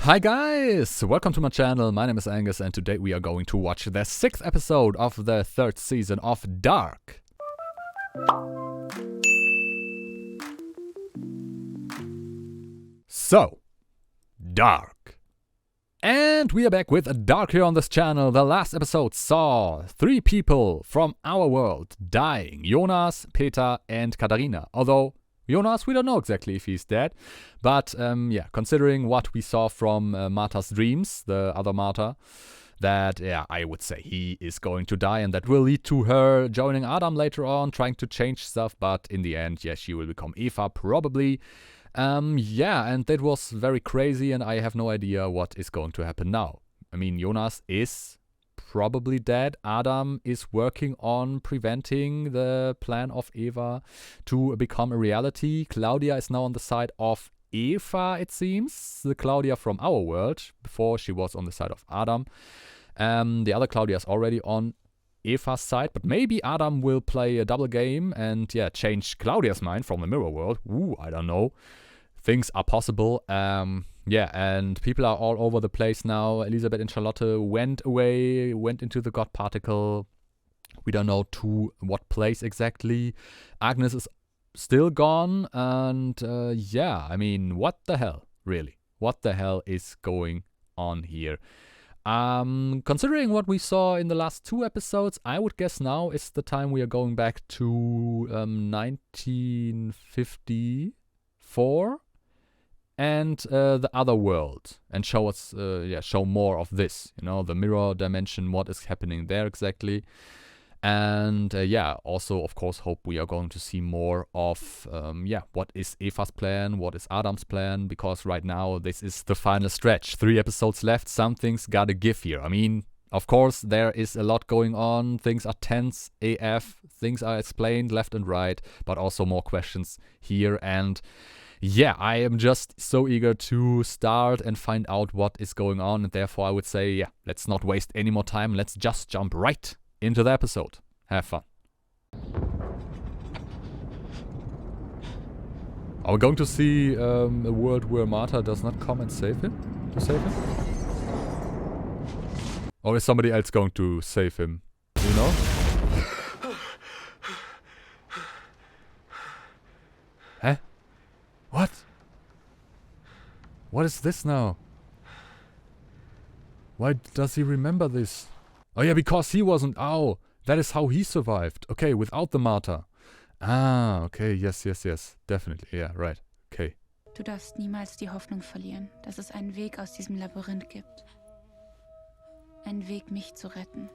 Hi guys! Welcome to my channel, my name is Angus and today we are going to watch the 6th episode of the 3rd season of Dark. So, Dark. And we are back with Dark here on this channel. The last episode saw 3 people from our world dying. Jonas, Peter and Katharina. Although Jonas, we don't know exactly if he's dead. But yeah, considering what we saw from Marta's dreams, the other Marta, that, yeah, I would say he is going to die. And that will lead to her joining Adam later on, trying to change stuff. But in the end, yeah, she will become Eva probably. Yeah, and that was very crazy and I have no idea what is going to happen now. I mean, Jonas is probably dead. Adam is working on preventing the plan of Eva to become a reality. Claudia is now on the side of Eva, it seems. The Claudia from our world. Before she was on the side of Adam. The other Claudia is already on Eva's side, but maybe Adam will play a double game and, yeah, change Claudia's mind from the mirror world. Ooh, I don't know. Things are possible. Yeah, and people are all over the place now. Elisabeth and Charlotte went away, went into the God particle. We don't know to what place exactly. Agnes is still gone, and yeah, I mean, what the hell, really? What the hell is going on here? Considering what we saw in the last 2 episodes, I would guess now is the time we are going back to 1954 and the other world, and show us, yeah, show more of this, you know, the mirror dimension, what is happening there exactly. And yeah, also of course hope we are going to see more of, yeah, what is Eva's plan, what is Adam's plan, because right now this is the final stretch. 3 episodes left, something's gotta give here. I mean, of course there is a lot going on, things are tense AF, things are explained left and right, but also more questions here. And yeah, I am just so eager to start and find out what is going on, and therefore I would say, yeah, let's not waste any more time, let's just jump right into the episode. Have fun. Are we going to see a world where Marta does not come and save him? To save him? Or is somebody else going to save him? Do you know? Huh? What? What is this now? Why does he remember this? Oh yeah, because he wasn't... Oh, that is how he survived. Okay, without the Marta. Ah, okay, yes, definitely, yeah, right, okay. Du darfst niemals die Hoffnung verlieren, dass es einen Weg aus diesem Labyrinth gibt. Einen Weg, mich zu retten.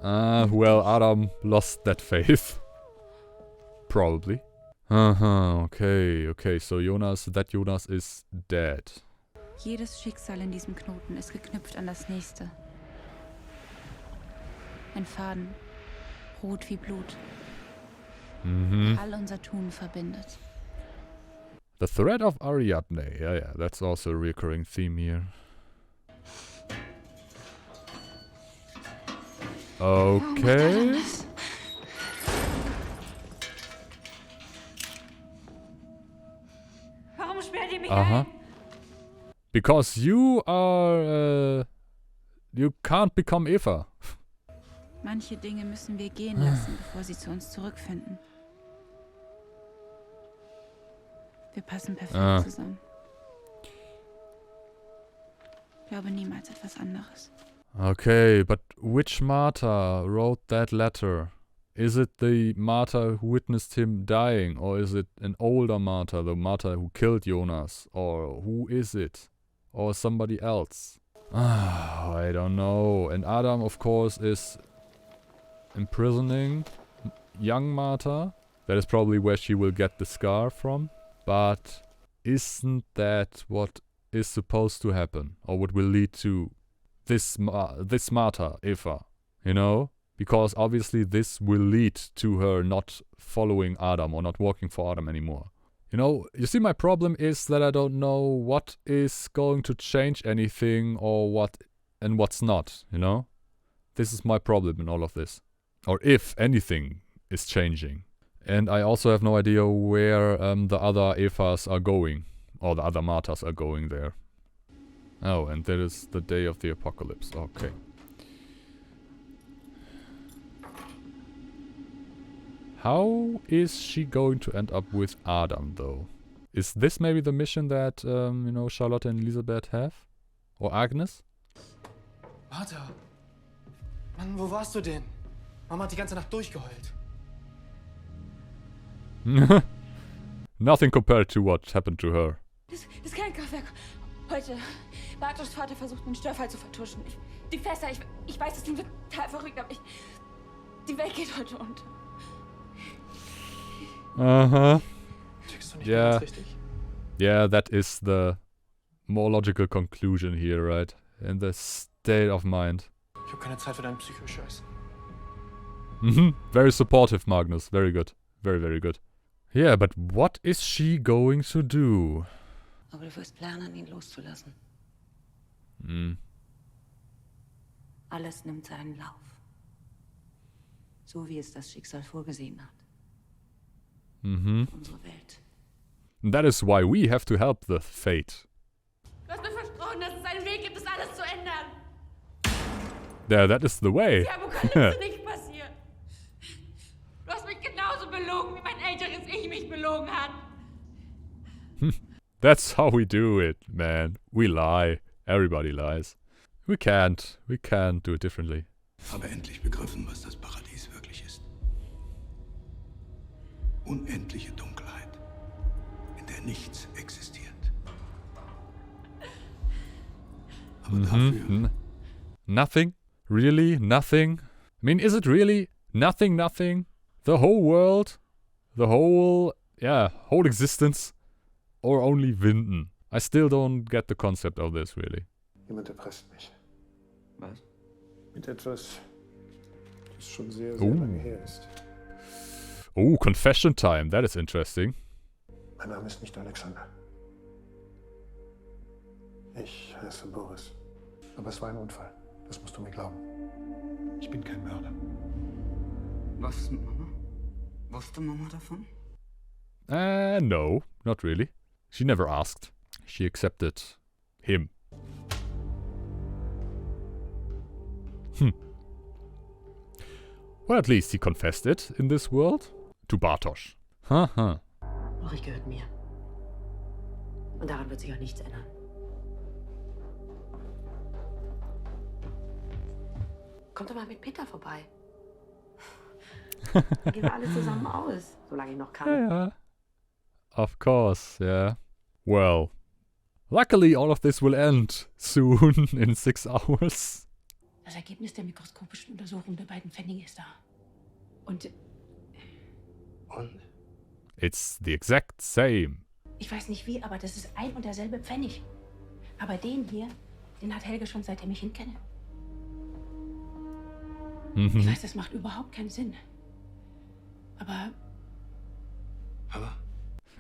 Ah, well, Adam lost that faith. Probably. Okay, so Jonas is dead. Jedes Schicksal in diesem Knoten ist geknüpft an das nächste. Ein Faden, rot wie Blut, der all unser Tun verbindet. The thread of Ariadne, yeah, that's also a recurring theme here. Okay. Warum sperrt ihr mich ein? Because you are, you can't become Eva. Manche Dinge müssen wir gehen lassen, bevor sie zu uns zurückfinden. Wir passen perfekt zusammen. Ich glaube niemals etwas anderes. Okay, but which Marta wrote that letter? Is it the Marta who witnessed him dying? Or is it an older Marta, the Marta who killed Jonas? Or who is it? Or somebody else? I don't know. And Adam, of course, is imprisoning young Marta. That is probably where she will get the scar from. But isn't that what is supposed to happen? Or what will lead to this Marta, Eva? You know? Because obviously this will lead to her not following Adam or not working for Adam anymore. You know, you see, my problem is that I don't know what is going to change anything or what and what's not, you know? This is my problem in all of this. Or if anything is changing. And I also have no idea where the other Evas are going. Or the other Martas are going there. Oh, and that is the day of the apocalypse. Okay. How is she going to end up with Adam, though? Is this maybe the mission that, you know, Charlotte and Elisabeth have? Or Agnes? Marta! Mann, wo warst du denn? Mama hat die ganze Nacht durchgeheult. Nothing compared to what happened to her. Das ist kein Kraftwerk. Heute. Bartoschs Vater versucht, einen Störfall zu vertuschen. Die Fässer, ich weiß, das klingt total verrückt, aber die Welt geht heute unter. Uh-huh. Checkst du nicht mehr ganz richtig? Yeah, that is the more logical conclusion here, right? In the state of mind. Ich hab keine Zeit für deinen Psycho-Scheiß. Very supportive, Magnus. Very good. Very, very good. Yeah, but what is she going to do? Aber du wirst lernen, ihn loszulassen. Alles nimmt seinen Lauf. So wie es das Schicksal vorgesehen hat. Unsere Welt. That is why we have to help the fate. Du hast mir versprochen, dass es einen Weg gibt, das alles zu ändern. Yeah, that is the way. Die Apokalypse nicht passiert. Du hast mich genauso belogen, wie mein älteres Ich mich belogen hat. That's how we do it, man. We lie. Everybody lies. We can't do it differently. Habe endlich begriffen, was das Paradies wirklich ist. Unendliche Dunkelheit, in der nichts existiert. Aber dafür... Nothing? Really? Nothing? I mean, is it really nothing? The whole world? The whole existence? Or only Winden? I still don't get the concept of this, really. Jemand erpresst mich. Was? Mit etwas, das schon sehr, sehr lange her ist. Oh, confession time. That is interesting. Mein Name ist nicht Alexander. Ich heiße Boris. Aber es war ein Unfall. Das musst du mir glauben. Ich bin kein Mörder. Was ist mit Mama? Wusste Mama davon? No, not really. She never asked. She accepted him. Well, at least he confessed it in this world. To Bartosz. Haha. Ulrich gehört mir. Und daran wird sich auch nichts ändern. Kommt doch mal mit Peter vorbei. Dann gehen wir alle zusammen aus, solange ich noch kann. Yeah. Of course, yeah. Well, luckily all of this will end soon, in 6 hours. Das Ergebnis der mikroskopischen Untersuchung der beiden Pfennige ist da. Und It's the exact same. ich weiß nicht wie, aber das ist ein und derselbe Pfennig. Aber den hier, den hat Helge schon seitdem ich ihn kenne. Ich weiß, das macht überhaupt keinen Sinn. Aber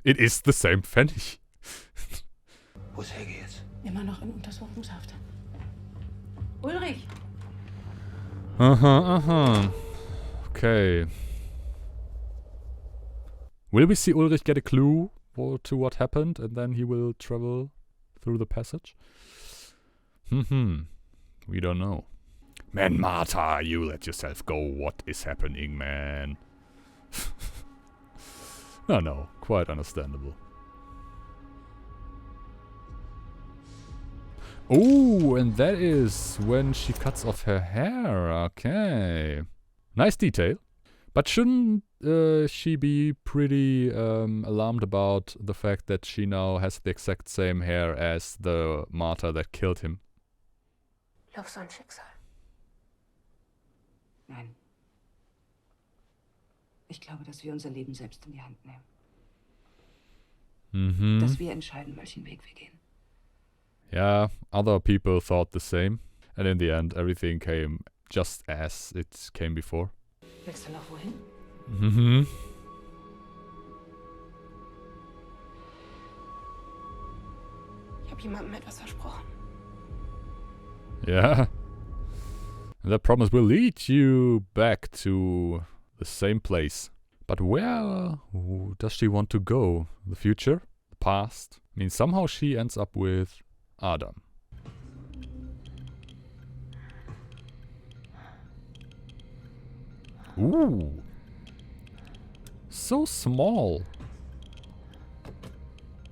It is the same Pfennig. Wo ist Helge jetzt? immer noch in Untersuchungshaft. Ulrich! Okay. Will we see Ulrich get a clue to what happened and then he will travel through the passage? We don't know. Man, Marta, you let yourself go. What is happening, man? No, quite understandable. Oh, and that is when she cuts off her hair. Okay. Nice detail. But shouldn't she be pretty alarmed about the fact that she now has the exact same hair as the Marta that killed him? Lauf so ein Schicksal. Nein. Ich glaube, dass wir unser Leben selbst in die Hand nehmen. Dass wir entscheiden, welchen Weg wir gehen. Yeah, other people thought the same. And in the end, everything came just as it came before. Willst du noch wohin? Ich habe jemandem etwas versprochen. Yeah. And that promise will lead you back to the same place. But where does she want to go? The future? The past? I mean, somehow she ends up with Adam. Ooh. So small.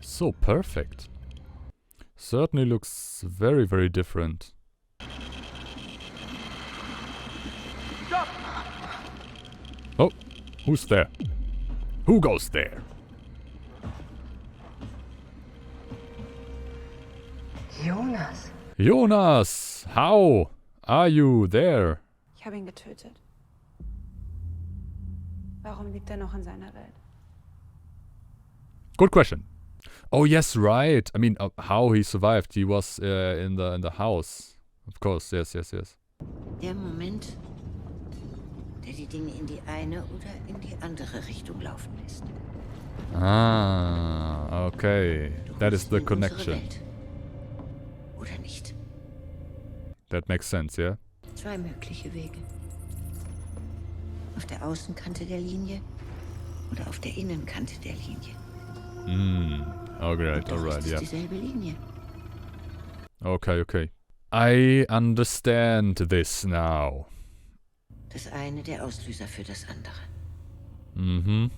So perfect. Certainly looks very, very different. Oh, who's there? Who goes there? Jonas. Jonas, how are you there? Ich habe ihn getötet. Warum lebt er noch in seiner Welt? Good question. Oh yes, right. I mean, how he survived? He was in the house. Of course, yes. Der Moment, der die Dinge in die eine oder in die andere Richtung laufen lässt. Ah, okay. That is the In unsere connection. Welt. Oder nicht. That makes sense, yeah? 2 mögliche Wege. Auf der Außenkante der Linie oder auf der Innenkante der Linie. Alright, Doch ist alright, es yeah. dieselbe Linie. Okay. I understand this now. Das eine der Auslöser für das andere. Mhm.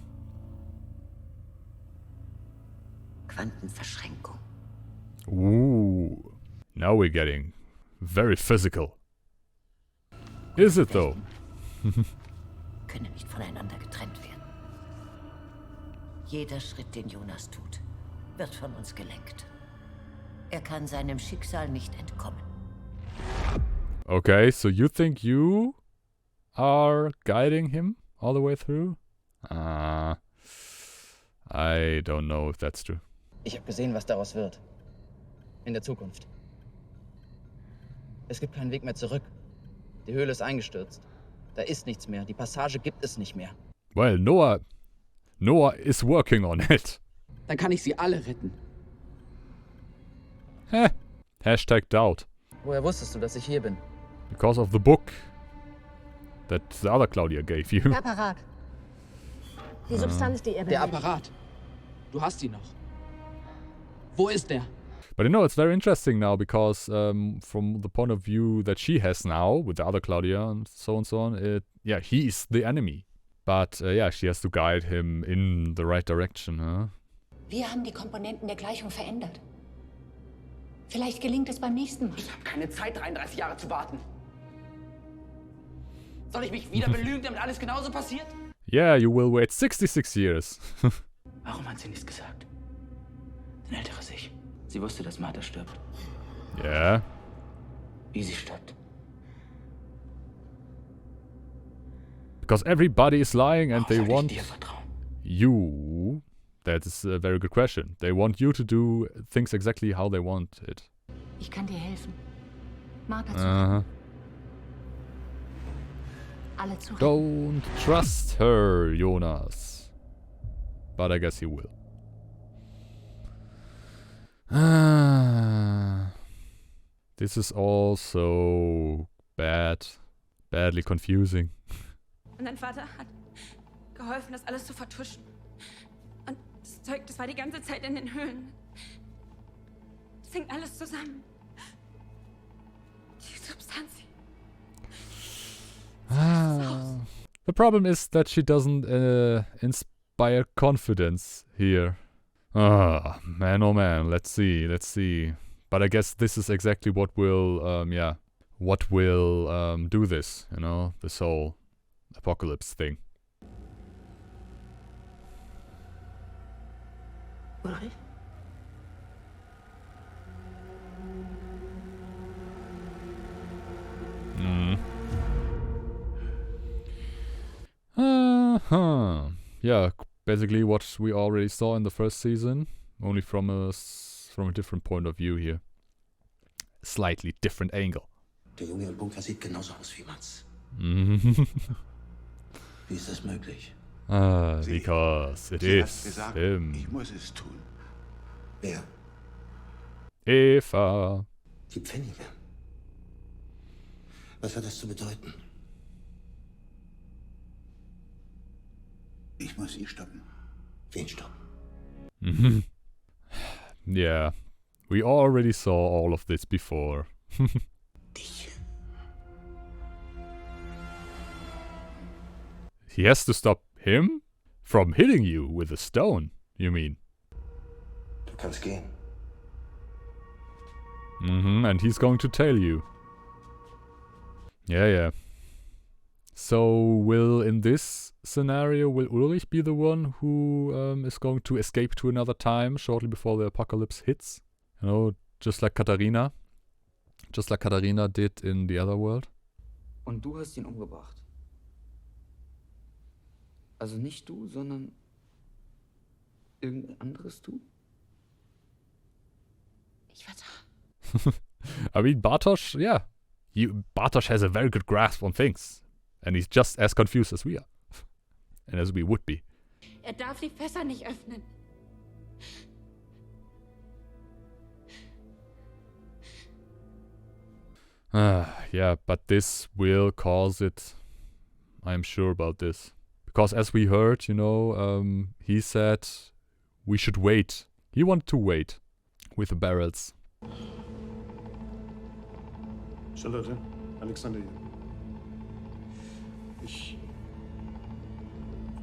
Quantenverschränkung. Ooh. Now we're getting very physical. Is it though? Können nicht voneinander getrennt werden. Jeder Schritt, den Jonas tut, wird von uns gelenkt. Er kann seinem Schicksal nicht entkommen. Okay, so you think you are guiding him all the way through? I don't know if that's true. Ich habe gesehen, was daraus wird. In der Zukunft. Es gibt keinen Weg mehr zurück. Die Höhle ist eingestürzt. Da ist nichts mehr. Die Passage gibt es nicht mehr. Well, Noah is working on it. Dann kann ich sie alle retten. Hashtag doubt. Woher wusstest du, dass ich hier bin? Because of the book that the other Claudia gave you. Der Apparat. Die Substanz, die er Der benötigt. Apparat. Du hast ihn noch. Wo ist der? But it's very interesting now because from the point of view that she has now with the other Claudia and so on, he's the enemy. But she has to guide him in the right direction, huh? Wir haben die Komponenten der Gleichung verändert. Vielleicht gelingt es beim nächsten Mal. Ich habe keine Zeit, 33 Jahre zu warten. Soll ich mich wieder belügen, damit alles genauso passiert? Yeah, you will wait 66 years. Warum hat sie nichts gesagt? Dann ältere sich. Sie wusste, dass Marta stirbt. Yeah. Wie sie stirbt. Because everybody is lying and they Warum soll want ich dir vertrauen? you. That is a very good question. They want you to do things exactly how they want it. Ich kann dir helfen. Marta zu Uh-huh. retten. Alle zu retten. Don't trust her, Jonas. But I guess he will. This is also badly confusing. Und dein Vater hat geholfen, das alles zu vertuschen. Und das Zeug, das war die ganze Zeit in den Höhlen. Das hängt alles zusammen. Die Substanz. The problem is that she doesn't inspire confidence here. Ah, man, oh man. Let's see. But I guess this is exactly what will, do this, you know, this whole apocalypse thing. Ulrich? Yeah, basically what we already saw in the first season, only from a different point of view here. Slightly different angle. Der Junge im Bunker sieht genauso aus wie Mats. Wie ist das möglich? Because it Sie hat is gesagt, him. ich muss es tun. Wer? Eva. Die Pfennige. Was hat das zu bedeuten? Ich muss ihn stoppen. Wen stoppen? Yeah, we already saw all of this before. Dich. He has to stop him from hitting you with a stone, you mean? Du kannst gehen. And he's going to tell you. Yeah. So in this scenario, will Ulrich be the one who is going to escape to another time shortly before the apocalypse hits? You know, just like Katharina. Just like Katharina did in the other world. Und du hast ihn umgebracht. Also nicht du, sondern irgendein anderes Du? Ich war da. I mean, Bartosz, yeah. Bartosz has a very good grasp on things. And he's just as confused as we are. And as we would be. Er darf die Fässer nicht öffnen. Yeah, but this will cause it. I'm sure about this. Because as we heard, you know, he said we should wait. He wanted to wait with the barrels. Charlotte, Alexander hier.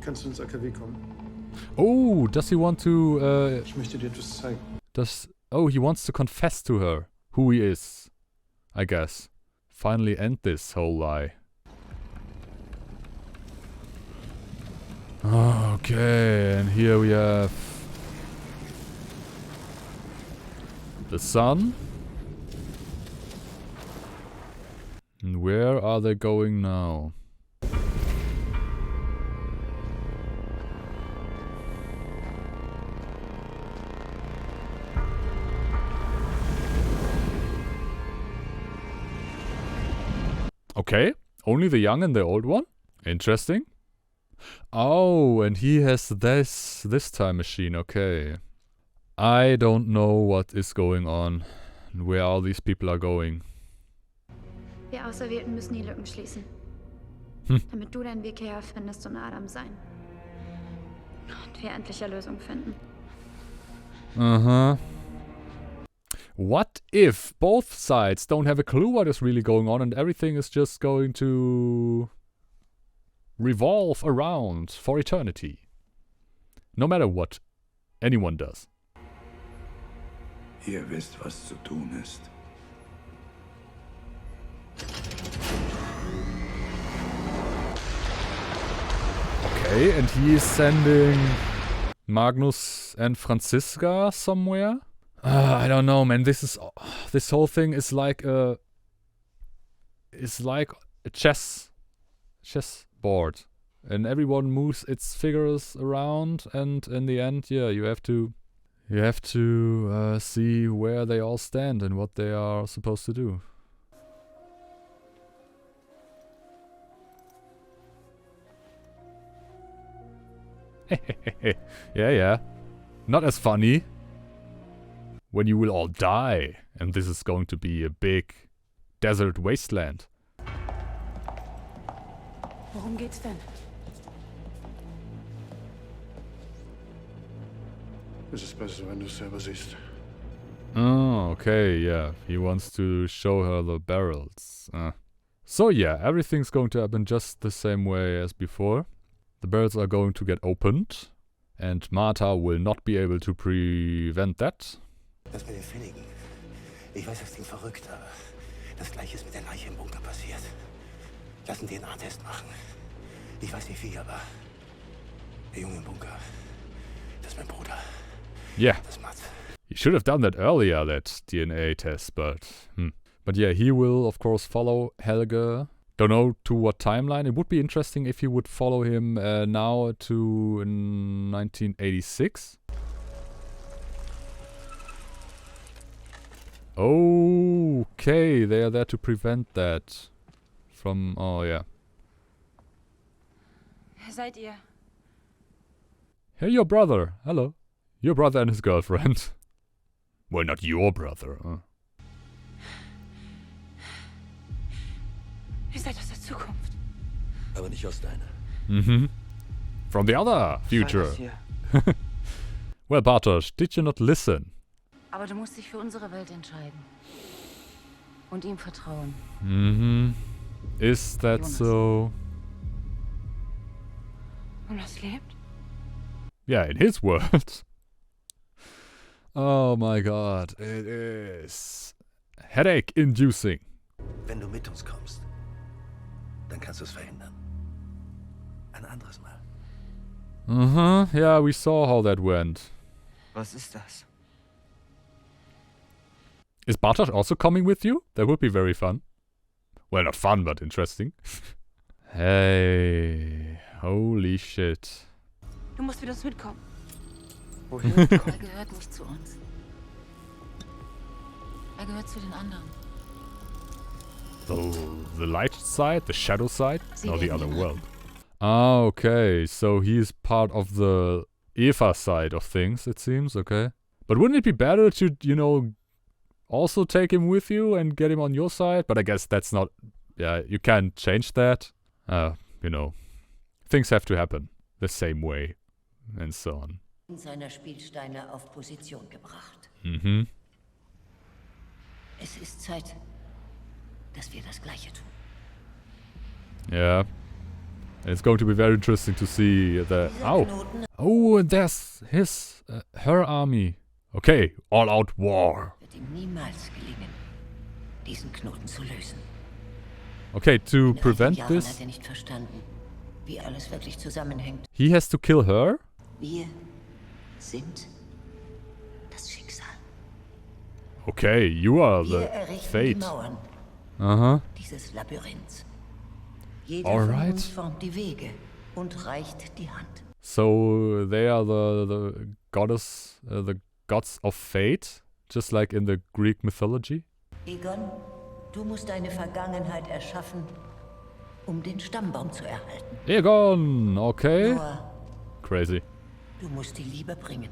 Kannst du ins AKW kommen? Oh, does he want to... Ich möchte dir etwas zeigen. He wants to confess to her who he is, I guess. Finally end this whole lie. Okay, and here we have the sun. And where are they going now? Okay, only the young and the old one? Interesting. Oh, and he has this time machine, okay. I don't know what is going on and where all these people are going. Wir Auserwählten müssen die Lücken schließen. Damit du deinen Weg hierher findest und Adam sein. Und wir endlich Erlösung finden. What if both sides don't have a clue what is really going on and everything is just going to revolve around for eternity? No matter what anyone does. Ihr wisst, was zu tun ist. Okay, and he is sending Magnus and Franziska somewhere? I don't know, man. This whole thing is like a chess board, and everyone moves its figures around, and in the end, yeah, you have to see where they all stand and what they are supposed to do. Yeah. Not as funny. When you will all die, and this is going to be a big desert wasteland. Worum geht's denn? Es ist besser, wenn du es selber siehst. Oh, okay, yeah. He wants to show her the barrels. So yeah, everything's going to happen just the same way as before. The barrels are going to get opened, and Marta will not be able to prevent that. Das mit den Pfennigen. Ich weiß, das klingt verrückt, aber das Gleiche ist mit der Leiche im Bunker passiert. Lass einen DNA-Test machen. Ich weiß nicht wie, aber der Junge im Bunker, das ist mein Bruder. Yeah. Das ist Mats. He should have done that earlier, that DNA test, but... But yeah, he will, of course, follow Helge. Don't know to what timeline. It would be interesting if he would follow him now to 1986. Okay, they are there to prevent that from... Oh, yeah. Wer seid ihr? Hey, your brother. Hello. Your brother and his girlfriend. Well, not your brother. Ihr seid aus der Zukunft. Aber nicht aus deiner. From the other future. Well, Bartosz, did you not listen? Aber du musst dich für unsere Welt entscheiden. Und ihm vertrauen. Is that Jonas. so? Jonas lebt? Yeah, in his world. Oh my god, it is headache-inducing. Wenn du mit uns kommst, dann kannst du es verhindern. Ein anderes Mal. Yeah, we saw how that went. Was ist das? Is Bartosz also coming with you? That would be very fun. Well, not fun, but interesting. Hey, holy shit. Du musst mit uns mitkommen. Wohin? Er gehört nicht zu uns. Er gehört zu den anderen. The light side, the shadow side? Sie No, the werden other ihn world. retten. Ah, okay. So he's part of the Eva side of things, it seems. Okay. But wouldn't it be better to, you know, also take him with you and get him on your side? But I guess that's not... Yeah, you can't change that. You know, things have to happen the same way. And so on. Seiner Spielsteine auf Position gebracht. Es ist Zeit, dass wir das Gleiche tun. Yeah. It's going to be very interesting to see the... Oh, and there's her army. Okay, all-out war. Wird ihm niemals gelingen, diesen Knoten zu lösen. Okay, to In all den prevent Jahren this, hat nicht verstanden, wie alles wirklich zusammenhängt. he has to kill her? Wir sind das Schicksal. Okay, you are Wir the errichten fate. die Mauern dieses Labyrinths. Jeder von Alright. uns formt die Wege und reicht die Hand. So they are the goddess, the gods of fate, just like in the Greek mythology. Egon, du musst deine Vergangenheit erschaffen, um den Stammbaum zu erhalten. Egon, okay. Noah, Crazy. du musst die Liebe bringen,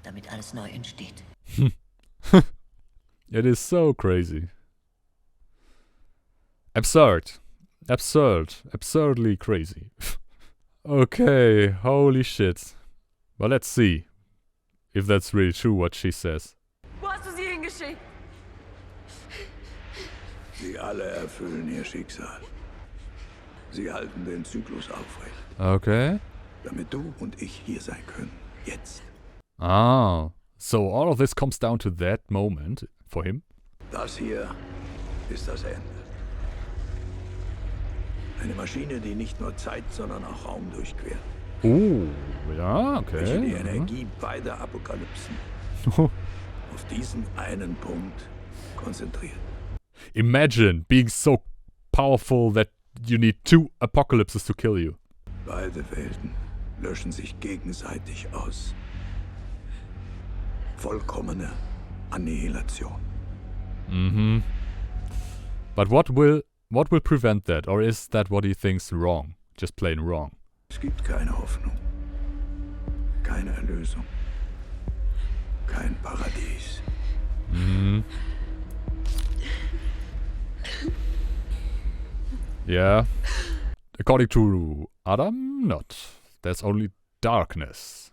damit alles neu entsteht. It is so crazy. Absurd. Absurdly crazy. Okay, holy shit. Well, let's see if that's really true what she says. Wo hast du sie hingeschickt? Sie alle erfüllen ihr Schicksal. Sie halten den Zyklus aufrecht, Okay. damit du und ich hier sein können. Jetzt. Ah, so all of this comes down to that moment for him. Das hier ist das Ende. Eine Maschine, die nicht nur Zeit, sondern auch Raum durchquert. Oh, ja, Welche die okay. Energie beider Apokalypsen auf diesen einen Punkt konzentriert. Imagine being so powerful that you need 2 apocalypses to kill you. Beide Welten löschen sich gegenseitig aus. Vollkommene Annihilation. But what will prevent that? Or is that what he thinks wrong? Just plain wrong. Es gibt keine Hoffnung, keine Erlösung, kein Paradies. Yeah. According to Adam, not. There's only darkness.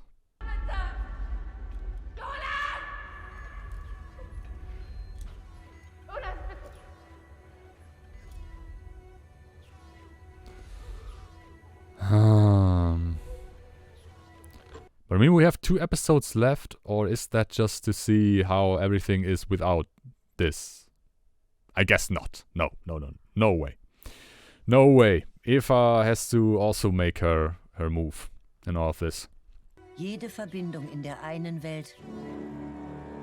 But I mean, we have 2 episodes left, or is that just to see how everything is without this? I guess not. No way. No way. Eva has to also make her move in all of this. Jede Verbindung in der einen Welt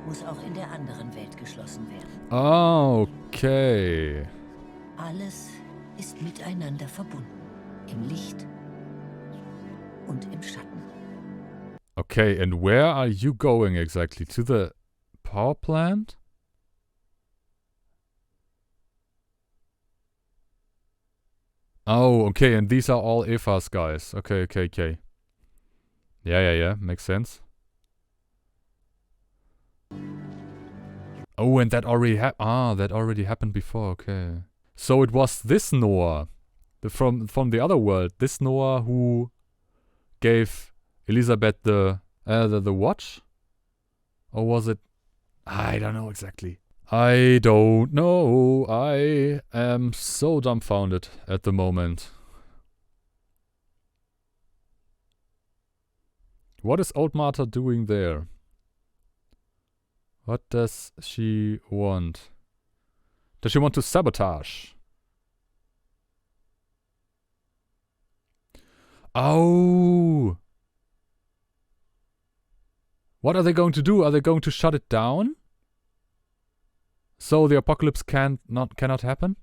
muss auch in der anderen Welt geschlossen werden. Okay. Alles ist miteinander verbunden. Im Licht und im Schatten. Okay, and where are you going exactly? To the power plant? Oh, okay, and these are all Eva's guys. Okay. Yeah, makes sense. Oh, and that already happened before, okay. So it was this Noah, from the other world, this Noah who gave Elizabeth the watch? Or was it... I don't know exactly. I don't know. I am so dumbfounded at the moment. What is old Marta doing there? What does she want? Does she want to sabotage? Oh! What are they going to do? Are they going to shut it down? So the apocalypse cannot happen?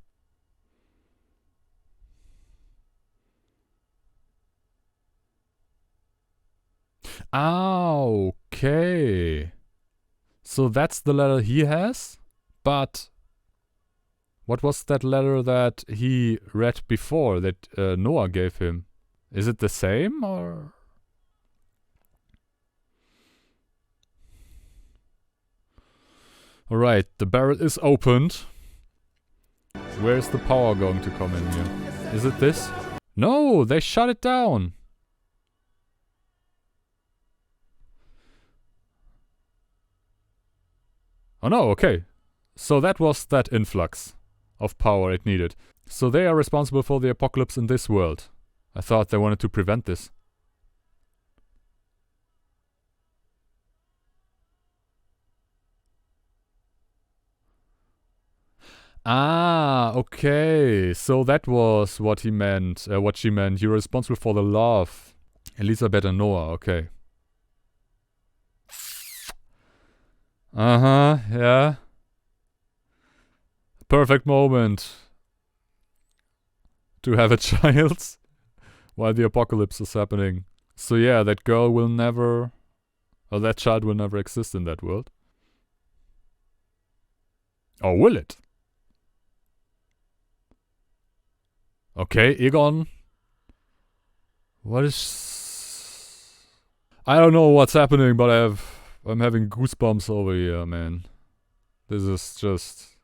Ah, okay. So that's the letter he has? But what was that letter that he read before that Noah gave him? Is it the same or? Alright, the barrel is opened. Where's the power going to come in here? Is it this? No, they shut it down. Oh no, okay. So that was that influx of power it needed. So they are responsible for the apocalypse in this world. I thought they wanted to prevent this. Ah, okay. So that was what he meant, what she meant. You're responsible for the love. Elisabeth and Noah, okay. Uh-huh, yeah. Perfect moment to have a child while the apocalypse is happening. So yeah, that girl will never, or that child will never exist in that world. Or will it? Okay, Egon. What is... I don't know what's happening, but I'm having goosebumps over here, man. This is just...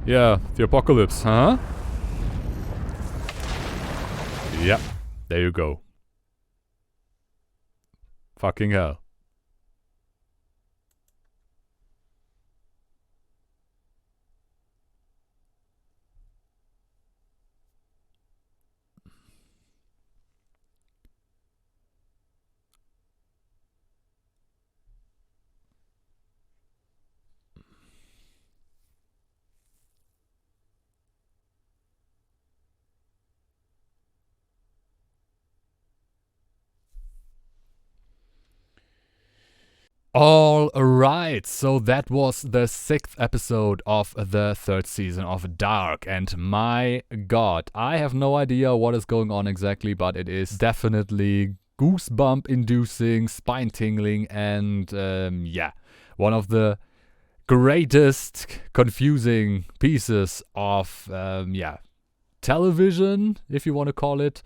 Yeah, the apocalypse, huh? Yeah, there you go. Fucking hell. All right, so that was the 6th episode of the 3rd season of Dark, and my god, I have no idea what is going on exactly, but it is definitely goosebump inducing, spine tingling, and yeah, one of the greatest confusing pieces of yeah, television, if you want to call it,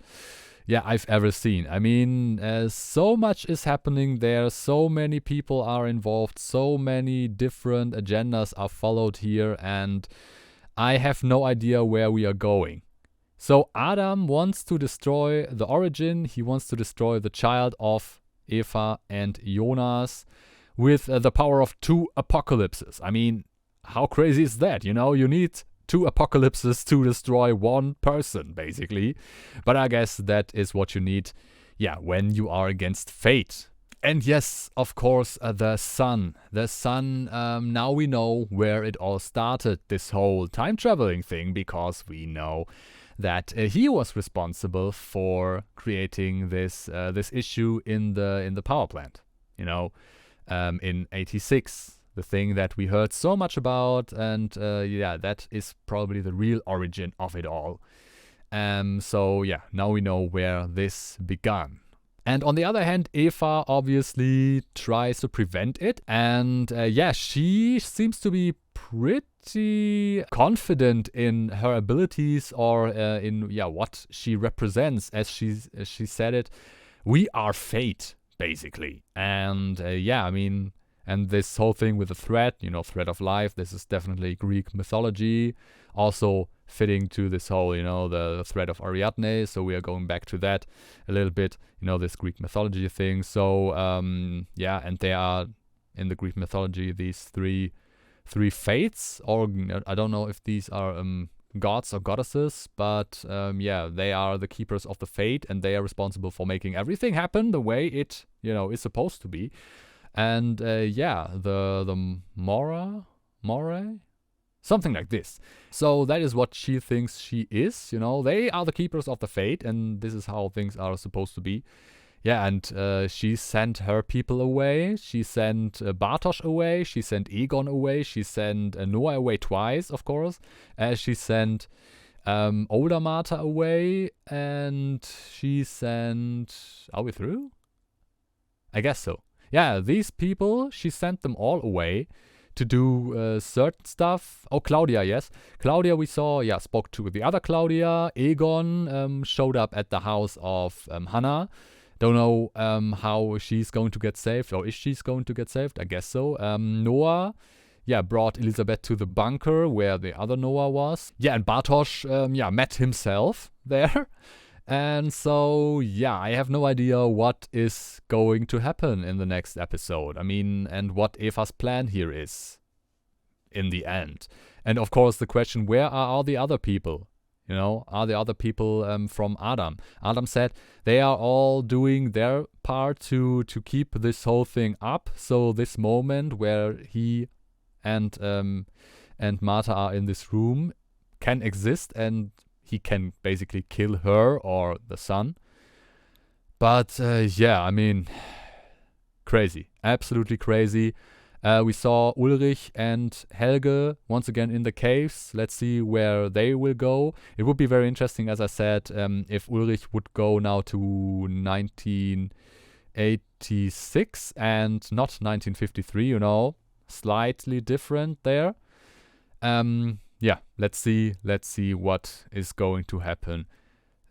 yeah, I've ever seen. I mean, so much is happening there, so many people are involved, so many different agendas are followed here, and I have no idea where we are going. So Adam wants to destroy the origin, he wants to destroy the child of Eva and Jonas with the power of 2 apocalypses. I mean, how crazy is that? You know, you need 2 apocalypses to destroy 1 person, basically. But I guess that is what you need, yeah, when you are against fate. And yes, of course, the sun. The sun, now we know where it all started, this whole time-traveling thing, because we know that he was responsible for creating this this issue in the power plant, you know, in '86. The thing that we heard so much about, and yeah, that is probably the real origin of it all. So yeah, now we know where this began. And on the other hand, Eva obviously tries to prevent it, and yeah, she seems to be pretty confident in her abilities, or in yeah, what she represents, as she said it. We are fate, basically. And yeah, I mean, and this whole thing with the thread, you know, thread of life, this is definitely Greek mythology. Also fitting to this whole, you know, the thread of Ariadne. So we are going back to that a little bit, you know, this Greek mythology thing. So yeah, and they are in the Greek mythology, these 3 three fates, or I don't know if these are gods or goddesses, but yeah, they are the keepers of the fate, and they are responsible for making everything happen the way it, you know, is supposed to be. And yeah, the Moray? Something like this. So that is what she thinks she is, you know. They are the keepers of the fate, and this is how things are supposed to be. Yeah, and she sent her people away. She sent Bartosz away. She sent Egon away. She sent Noah away twice, of course. She sent older Marta away. And she sent... Are we through? I guess so. Yeah, these people, she sent them all away to do certain stuff. Oh, Claudia, yes. Claudia we saw, yeah, spoke to the other Claudia. Egon showed up at the house of Hannah. Don't know how she's going to get saved, or if she's going to get saved. I guess so. Noah, yeah, brought Elisabeth to the bunker where the other Noah was. Yeah, and Bartosz, yeah, met himself there. And so, yeah, I have no idea what is going to happen in the next episode. I mean, and what Eva's plan here is in the end. And of course, the question, where are all the other people? You know, are the other people from Adam? Adam said they are all doing their part to keep this whole thing up. So this moment where he and Marta are in this room can exist, and he can basically kill her or the son. But yeah, I mean, crazy, absolutely crazy. We saw Ulrich and Helge once again in the caves. Let's see where they will go. It would be very interesting, as I said, if Ulrich would go now to 1986 and not 1953, you know, slightly different there. Yeah, let's see what is going to happen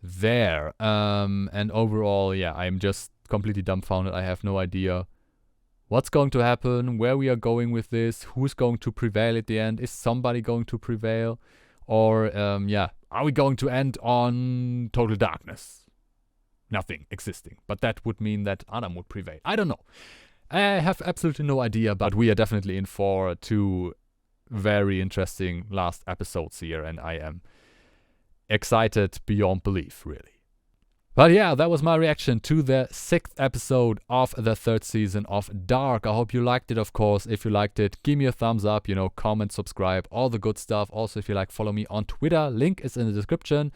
there. And overall, yeah, I'm just completely dumbfounded. I have no idea what's going to happen, where we are going with this, who's going to prevail at the end, is somebody going to prevail, or yeah, are we going to end on total darkness? Nothing existing. But that would mean that Adam would prevail. I don't know. I have absolutely no idea, but we are definitely in for two very interesting last episodes here, and I am excited beyond belief, really. But yeah, that was my reaction to the 6th episode of the 3rd season of Dark. I hope you liked it, of course. If you liked it, give me a thumbs up, you know, comment, subscribe, all the good stuff. Also, if you like, follow me on Twitter. Link is in the description.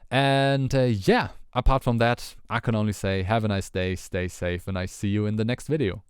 And yeah, apart from that, I can only say have a nice day, stay safe, and I see you in the next video.